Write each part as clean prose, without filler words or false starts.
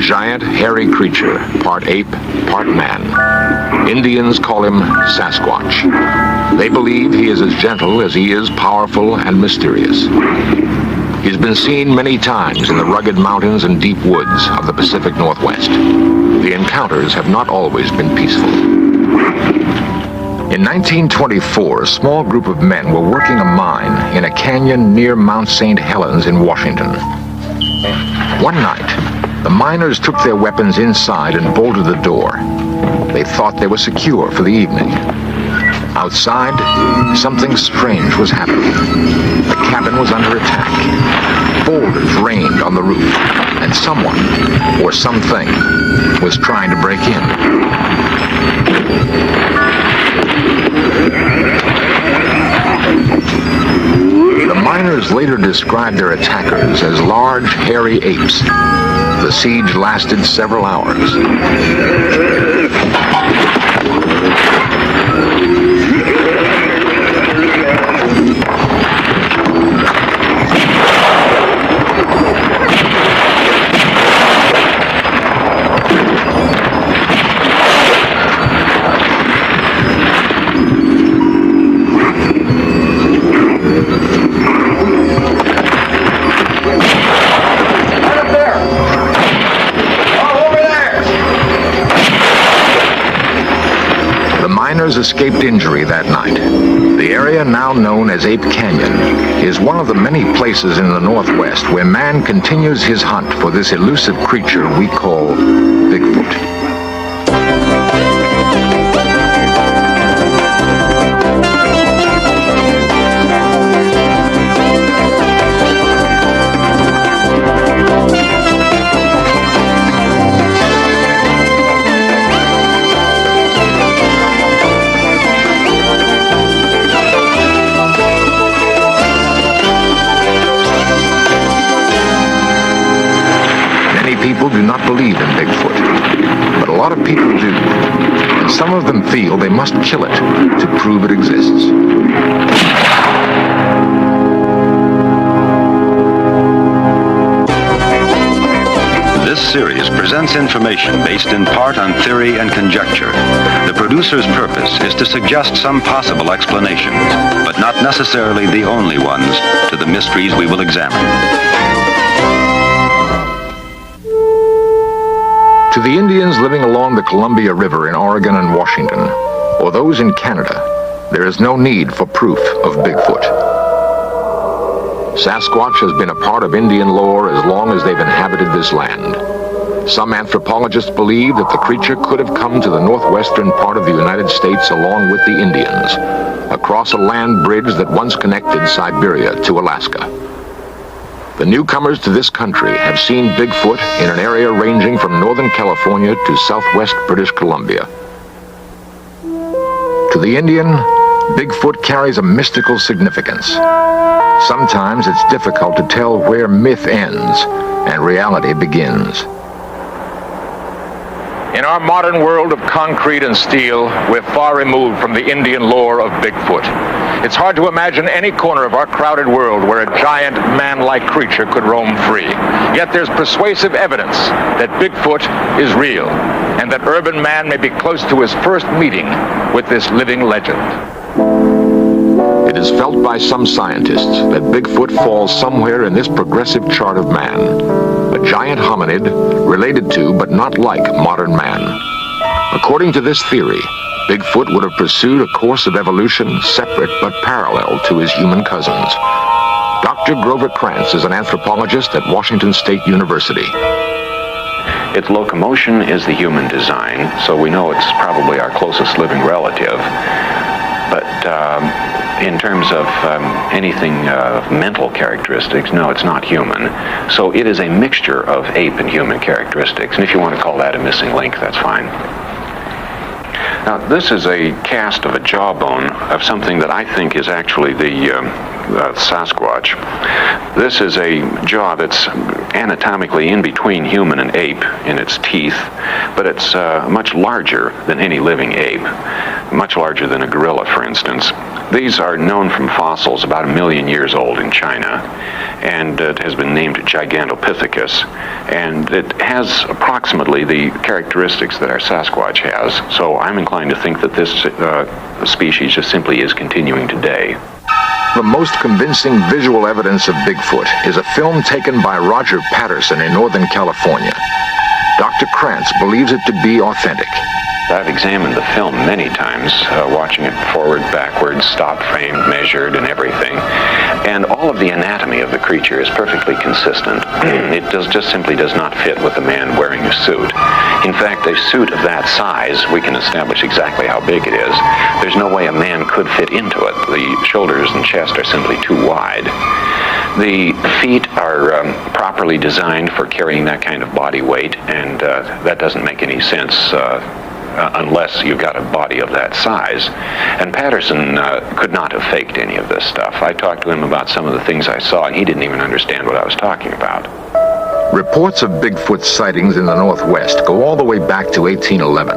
giant, hairy creature, part ape, part man. Indians call him Sasquatch. They believe he is as gentle as he is powerful and mysterious. He's been seen many times in the rugged mountains and deep woods of the Pacific Northwest. The encounters have not always been peaceful. In 1924, a small group of men were working a mine in a canyon near Mount St. Helens in Washington. One night, the miners took their weapons inside and bolted the door. They thought they were secure for the evening. Outside, something strange was happening. The cabin was under attack. Boulders rained on the roof, and someone, or something, was trying to break in. The miners later described their attackers as large, hairy apes. The siege lasted several hours. Escaped injury that night. The area now known as Ape Canyon is one of the many places in the Northwest where man continues his hunt for this elusive creature we call Bigfoot. People do not believe in Bigfoot, but a lot of people do, and some of them feel they must kill it to prove it exists. This series presents information based in part on theory and conjecture. The producer's purpose is to suggest some possible explanations, but not necessarily the only ones, to the mysteries we will examine. To the Indians living along the Columbia River in Oregon and Washington, or those in Canada, there is no need for proof of Bigfoot. Sasquatch has been a part of Indian lore as long as they've inhabited this land. Some anthropologists believe that the creature could have come to the northwestern part of the United States along with the Indians, across a land bridge that once connected Siberia to Alaska. The newcomers to this country have seen Bigfoot in an area ranging from Northern California to southwest British Columbia. To the Indian, Bigfoot carries a mystical significance. Sometimes it's difficult to tell where myth ends and reality begins. In our modern world of concrete and steel, we're far removed from the Indian lore of Bigfoot. It's hard to imagine any corner of our crowded world where a giant, man-like creature could roam free. Yet there's persuasive evidence that Bigfoot is real, and that urban man may be close to his first meeting with this living legend. It is felt by some scientists that Bigfoot falls somewhere in this progressive chart of man, a giant hominid related to but not like modern man. According to this theory, Bigfoot would have pursued a course of evolution separate but parallel to his human cousins. Dr. Grover Krantz is an anthropologist at Washington State University. Its locomotion is the human design, so we know it's probably our closest living relative. But in terms of anything mental characteristics, no, it's not human. So it is a mixture of ape and human characteristics. And if you want to call that a missing link, that's fine. Now, this is a cast of a jawbone of something that I think is actually the Sasquatch. This is a jaw that's anatomically in between human and ape in its teeth, but it's much larger than any living ape, much larger than a gorilla, for instance. These are known from fossils about 1 million years old in China, and it has been named Gigantopithecus, and it has approximately the characteristics that our Sasquatch has. So I'm inclined to think that this species just simply is continuing today. The most convincing visual evidence of Bigfoot is a film taken by Roger Patterson in Northern California. Dr. Krantz believes it to be authentic. I've examined the film many times, watching it forward, backwards, stop frame, measured, and everything. And all of the anatomy of the creature is perfectly consistent. It just simply does not fit with a man wearing a suit. In fact, a suit of that size, we can establish exactly how big it is. There's no way a man could fit into it. The shoulders and chest are simply too wide. The feet are properly designed for carrying that kind of body weight, and that doesn't make any sense unless you've got a body of that size. And Patterson could not have faked any of this stuff. I talked to him about some of the things I saw, and he didn't even understand what I was talking about. Reports of Bigfoot sightings in the Northwest go all the way back to 1811.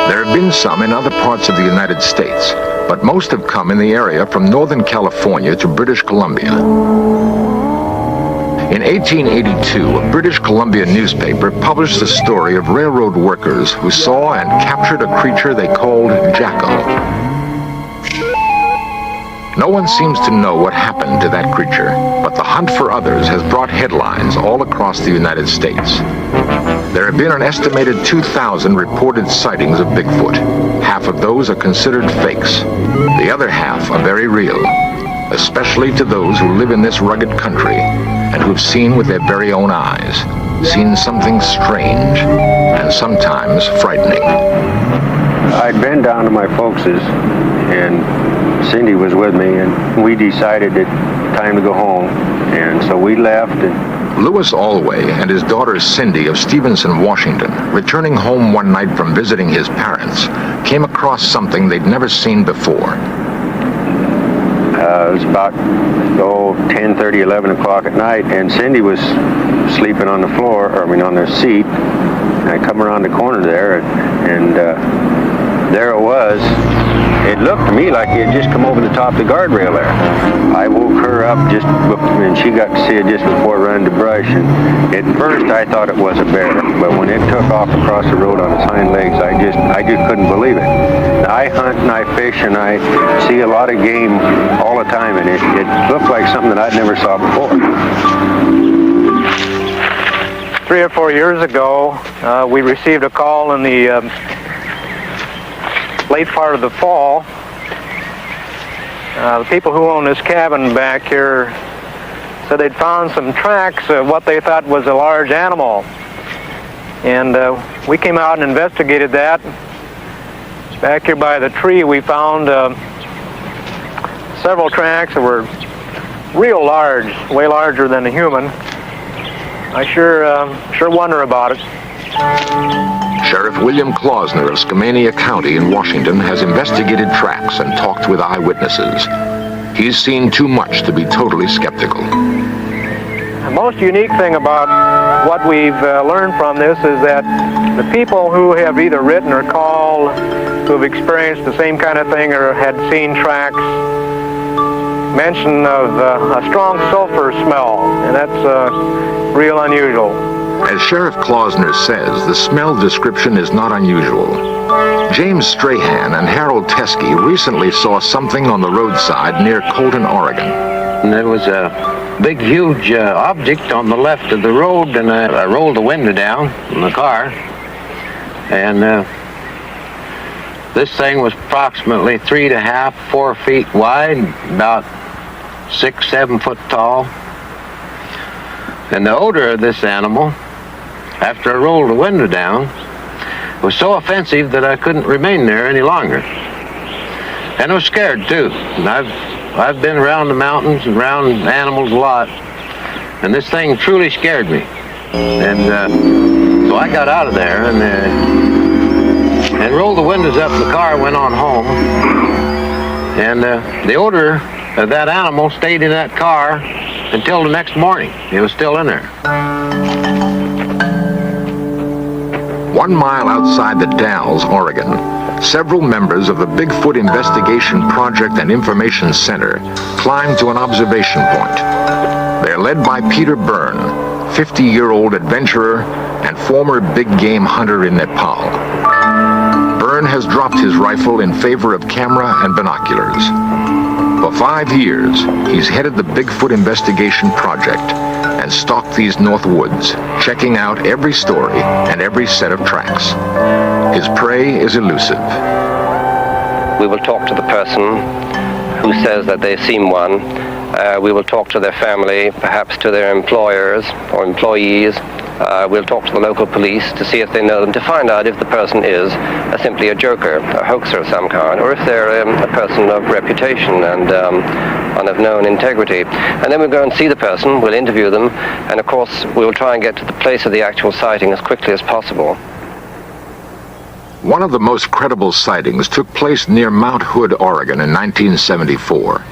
There have been some in other parts of the United States, but most have come in the area from Northern California to British Columbia. In 1882, a British Columbia newspaper published the story of railroad workers who saw and captured a creature they called Jacko. No one seems to know what happened to that creature, but the hunt for others has brought headlines all across the United States. There have been an estimated 2,000 reported sightings of Bigfoot. Half of those are considered fakes. The other half are very real, especially to those who live in this rugged country and who've seen with their very own eyes, seen something strange and sometimes frightening. I'd been down to my folks's, and Cindy was with me, and we decided it time to go home, and so we left. And Lewis Alway and his daughter Cindy of Stevenson, Washington, returning home one night from visiting his parents, came across something they'd never seen before. It was about 10:30, 11 o'clock at night, and Cindy was sleeping on the floor, on the seat. And I come around the corner there, and there it was. It looked to me like it had just come over the top of the guardrail there. I woke her up and she got to see it just before running to brush. And at first I thought it was a bear, but when it took off across the road on its hind legs, I just couldn't believe it. I hunt and I fish and I see a lot of game all the time, and it looked like something that I'd never saw before. 3 or 4 years ago, we received a call in the late part of the fall. The people who own this cabin back here said they'd found some tracks of what they thought was a large animal. And we came out and investigated that. Back here by the tree, we found several tracks that were real large, way larger than a human. I sure wonder about it. Sheriff William Klausner of Skamania County in Washington has investigated tracks and talked with eyewitnesses. He's seen too much to be totally skeptical. The most unique thing about what we've learned from this is that the people who have either written or called, who have experienced the same kind of thing or had seen tracks, mention of a strong sulfur smell, and that's real unusual. As Sheriff Klausner says, the smell description is not unusual. James Strahan and Harold Teskey recently saw something on the roadside near Colton, Oregon. And there was a big, huge object on the left of the road, and I rolled the window down in the car, and this thing was approximately 3.5, 4 feet wide, about 6, 7 foot tall. And the odor of this animal, after I rolled the window down, was so offensive that I couldn't remain there any longer. And I was scared too. And I've been around the mountains and around animals a lot, and this thing truly scared me. And so I got out of there and rolled the windows up in the car, went on home, and the odor of that animal stayed in that car until the next morning. It was still in there. 1 mile outside the Dalles, Oregon, several members of the Bigfoot Investigation Project and Information Center climbed to an observation point. They're led by Peter Byrne, 50-year-old adventurer and former big game hunter in Nepal. Byrne has dropped his rifle in favor of camera and binoculars. For 5 years, he's headed the Bigfoot Investigation Project and stalked these North Woods, checking out every story and every set of tracks. His prey is elusive. We will talk to the person who says that they've seen one. We will talk to their family, perhaps to their employers or employees. We'll talk to the local police to see if they know them, to find out if the person is simply a joker, a hoaxer of some kind, or if they're a person of reputation and of known integrity. And then we'll go and see the person, we'll interview them, and of course we'll try and get to the place of the actual sighting as quickly as possible. One of the most credible sightings took place near Mount Hood, Oregon in 1974.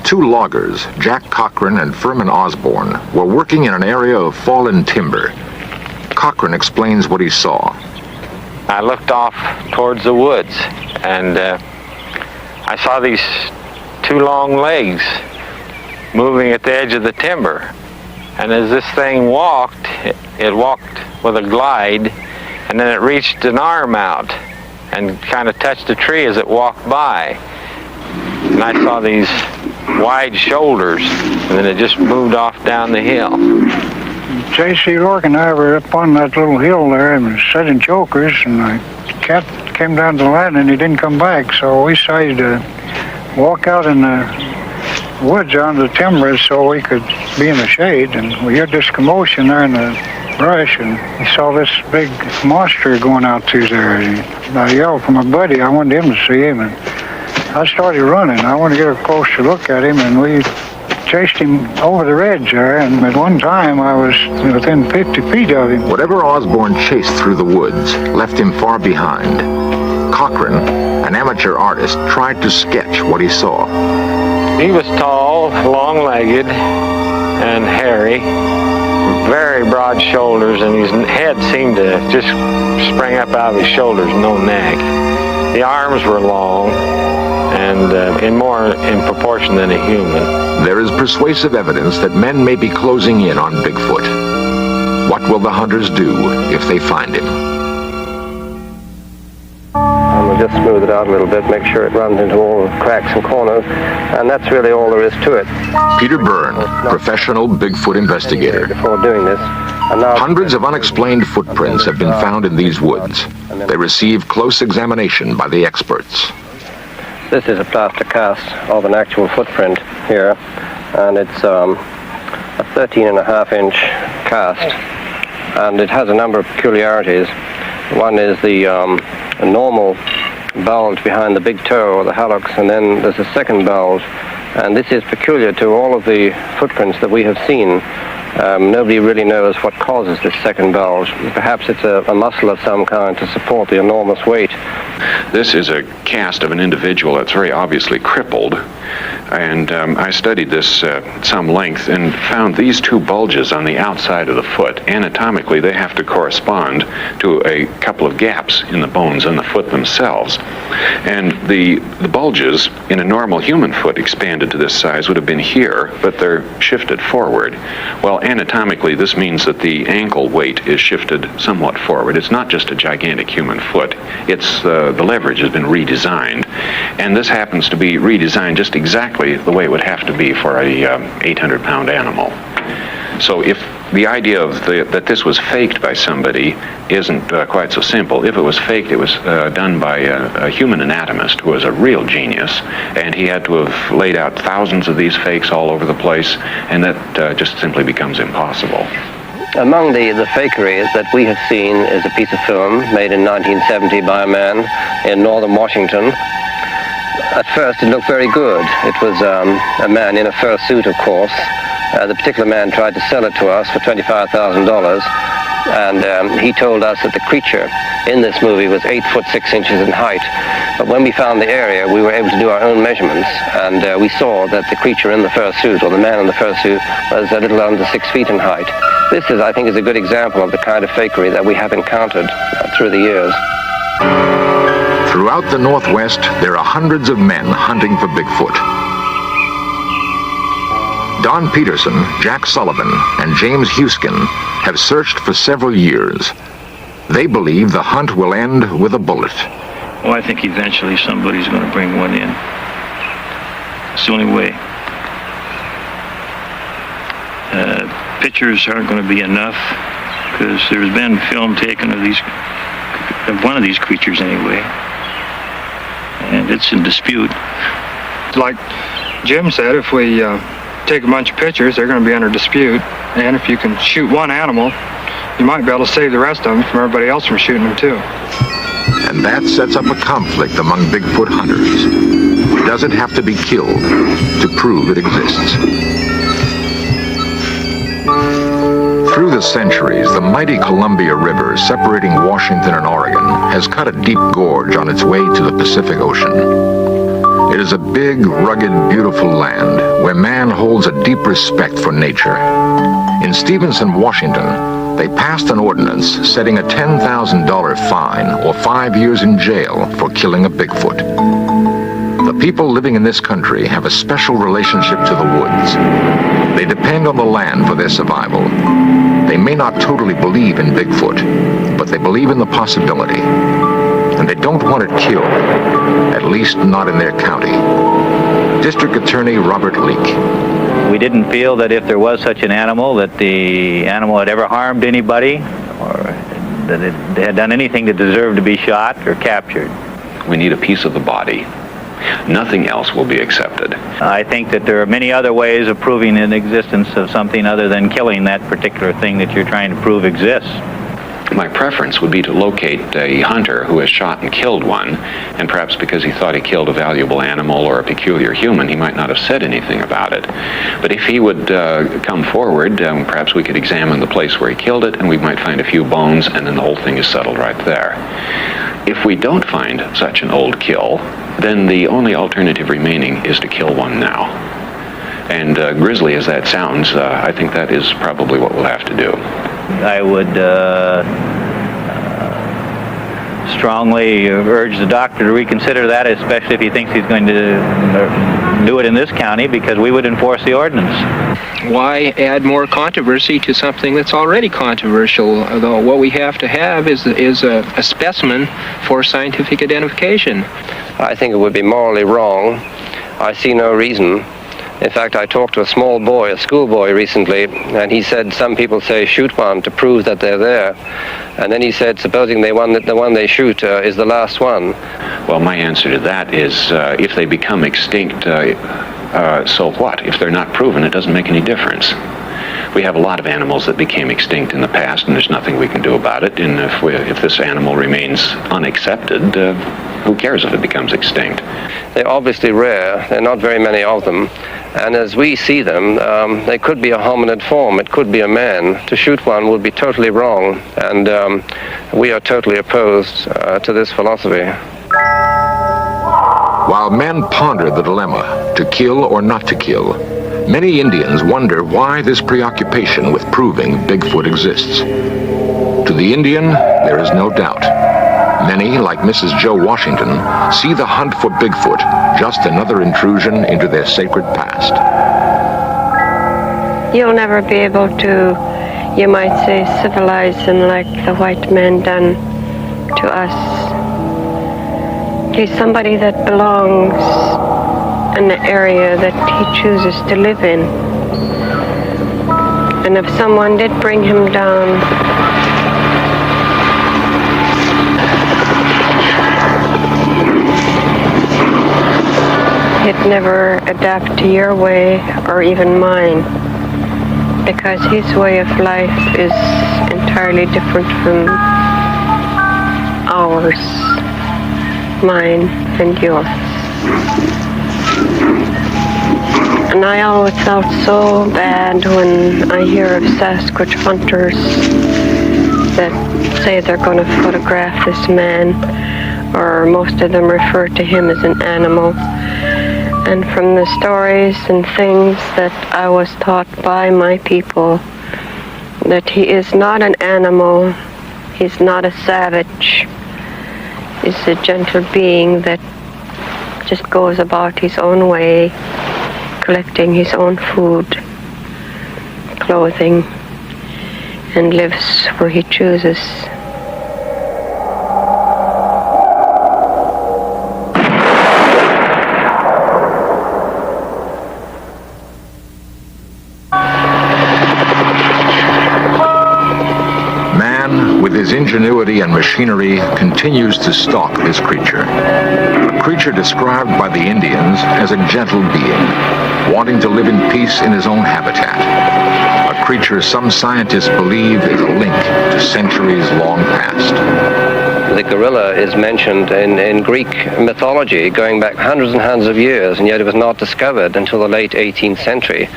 Two loggers, Jack Cochran and Furman Osborne, were working in an area of fallen timber. Cochran explains what he saw. I looked off towards the woods, and I saw these two long legs moving at the edge of the timber. And as this thing walked, it walked with a glide, and then it reached an arm out and kind of touched a tree as it walked by. And I saw these wide shoulders, and then it just moved off down the hill. J.C. Lork and I were up on that little hill there and setting chokers, and the cat came down to the land and he didn't come back, so we decided to walk out in the woods onto the timber so we could be in the shade, and we heard this commotion there in the brush, and we saw this big monster going out through there. And I yelled for my buddy. I wanted him to see him, and I started running. I wanted to get a closer look at him, and we chased him over the ridge there, and at one time I was within 50 feet of him. Whatever Osborne chased through the woods left him far behind. Cochran, an amateur artist, tried to sketch what he saw. He was tall, long-legged, and hairy, very broad shoulders, and his head seemed to just spring up out of his shoulders, no neck. The arms were long, and more in proportion than a human. There is persuasive evidence that men may be closing in on Bigfoot. What will the hunters do if they find him? And we'll just smooth it out a little bit, make sure it runs into all the cracks and corners, and that's really all there is to it. Peter Byrne, professional Bigfoot investigator. Before doing this, Hundreds of unexplained footprints have been found in these woods. They receive close examination by the experts. This is a plaster cast of an actual footprint here, and it's a 13.5-inch cast, and it has a number of peculiarities. One is the normal bulge behind the big toe or the hallux, and then there's a second bulge, and this is peculiar to all of the footprints that we have seen. Nobody really knows what causes this second bulge. Perhaps it's a muscle of some kind to support the enormous weight. This is a cast of an individual that's very obviously crippled, and I studied this at some length and found these two bulges on the outside of the foot. Anatomically, they have to correspond to a couple of gaps in the bones on the foot themselves. And the bulges in a normal human foot expanded to this size would have been here, but they're shifted forward. Well, anatomically, this means that the ankle weight is shifted somewhat forward. It's not just a gigantic human foot. It's the leverage has been redesigned, and this happens to be redesigned just exactly the way it would have to be for a 800-pound animal. So if the idea of that this was faked by somebody isn't quite so simple. If it was faked, it was done by a human anatomist who was a real genius, and he had to have laid out thousands of these fakes all over the place, and that just simply becomes impossible. Among the fakeries that we have seen is a piece of film made in 1970 by a man in northern Washington. At first it looked very good. It was a man in a fur suit, of course. The particular man tried to sell it to us for $25,000, and he told us that the creature in this movie was 8 foot 6 inches in height. But when we found the area, we were able to do our own measurements, and we saw that the creature in the fur suit, or the man in the fur suit, was a little under 6 feet in height. This is, I think, is a good example of the kind of fakery that we have encountered through the years. Throughout the Northwest, there are hundreds of men hunting for Bigfoot. Don Peterson, Jack Sullivan, and James Huskin have searched for several years. They believe the hunt will end with a bullet. Well, I think eventually somebody's going to bring one in. It's the only way. Pictures aren't going to be enough, because there's been film taken of one of these creatures anyway, and it's in dispute. Like Jim said, if we take a bunch of pictures, they're going to be under dispute, and if you can shoot one animal, you might be able to save the rest of them from everybody else from shooting them too. And that sets up a conflict among Bigfoot hunters. Does it have to be killed to prove it exists? Through the centuries, the mighty Columbia River separating Washington and Oregon has cut a deep gorge on its way to the Pacific Ocean. It is a big, rugged, beautiful land where man holds a deep respect for nature. In Stevenson, Washington, they passed an ordinance setting a $10,000 fine or 5 years in jail for killing a Bigfoot. The people living in this country have a special relationship to the woods. They depend on the land for their survival. They may not totally believe in Bigfoot, but they believe in the possibility. And they don't want it killed, at least not in their county. District Attorney Robert Leake. We didn't feel that if there was such an animal, that the animal had ever harmed anybody, or that it had done anything to deserve to be shot or captured. We need a piece of the body. Nothing else will be accepted. I think that there are many other ways of proving the existence of something other than killing that particular thing that you're trying to prove exists. My preference would be to locate a hunter who has shot and killed one, and perhaps because he thought he killed a valuable animal or a peculiar human, he might not have said anything about it. But if he would come forward, perhaps we could examine the place where he killed it, and we might find a few bones, and then the whole thing is settled right there. If we don't find such an old kill, then the only alternative remaining is to kill one now. And grisly as that sounds, I think that is probably what we'll have to do. I would strongly urge the doctor to reconsider that, especially if he thinks he's going to do it in this county, because we would enforce the ordinance. Why add more controversy to something that's already controversial? Although what we have to have is a specimen for scientific identification. I think it would be morally wrong. I see no reason. In fact, I talked to a small boy, a schoolboy recently, and he said some people say shoot one to prove that they're there. And then he said, supposing the one they shoot is the last one. Well, my answer to that is if they become extinct, so what? If they're not proven, it doesn't make any difference. We have a lot of animals that became extinct in the past, and there's nothing we can do about it. And if this animal remains unaccepted, who cares if it becomes extinct? They're obviously rare. There are not very many of them. And as we see them, they could be a hominid form. It could be a man. To shoot one would be totally wrong. And we are totally opposed to this philosophy. While men ponder the dilemma, to kill or not to kill, many Indians wonder why this preoccupation with proving Bigfoot exists. To the Indian, there is no doubt. Many, like Mrs. Joe Washington, see the hunt for Bigfoot just another intrusion into their sacred past. You'll never be able to, you might say, civilize him like the white man done to us. He's somebody that belongs in the area that he chooses to live in. And if someone did bring him down, he'd never adapt to your way or even mine, because his way of life is entirely different from ours, mine and yours. And I always felt so bad when I hear of Sasquatch hunters that say they're going to photograph this man, or most of them refer to him as an animal. And from the stories and things that I was taught by my people, that he is not an animal, he's not a savage, is a gentle being that just goes about his own way, collecting his own food, clothing, and lives where he chooses. With his ingenuity and machinery, continues to stalk this creature. A creature described by the Indians as a gentle being, wanting to live in peace in his own habitat. A creature some scientists believe is a link to centuries long past. The gorilla is mentioned in Greek mythology going back hundreds and hundreds of years, and yet it was not discovered until the late 18th century.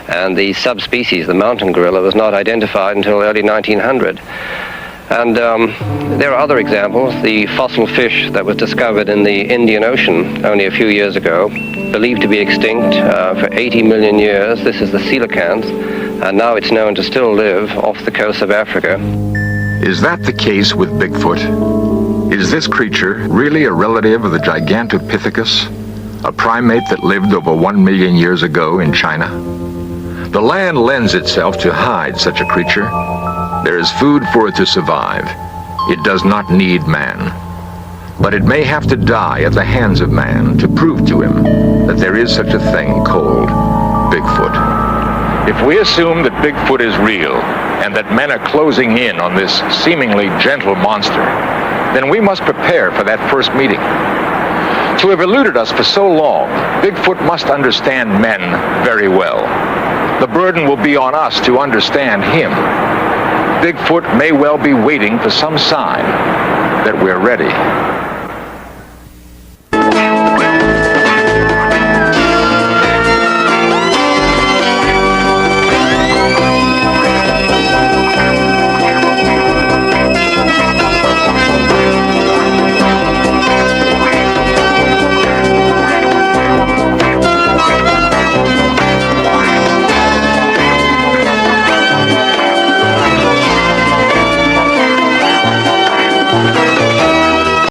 And the subspecies, the mountain gorilla, was not identified until early 1900. And there are other examples. The fossil fish that was discovered in the Indian Ocean only a few years ago, believed to be extinct for 80 million years. This is the coelacanth, and now it's known to still live off the coast of Africa. Is that the case with Bigfoot? Is this creature really a relative of the Gigantopithecus, a primate that lived over 1 million years ago in China? The land lends itself to hide such a creature. There is food for it to survive. It does not need man. But it may have to die at the hands of man to prove to him that there is such a thing called Bigfoot. If we assume that Bigfoot is real and that men are closing in on this seemingly gentle monster, then we must prepare for that first meeting. To have eluded us for so long, Bigfoot must understand men very well. The burden will be on us to understand him. Bigfoot may well be waiting for some sign that we're ready.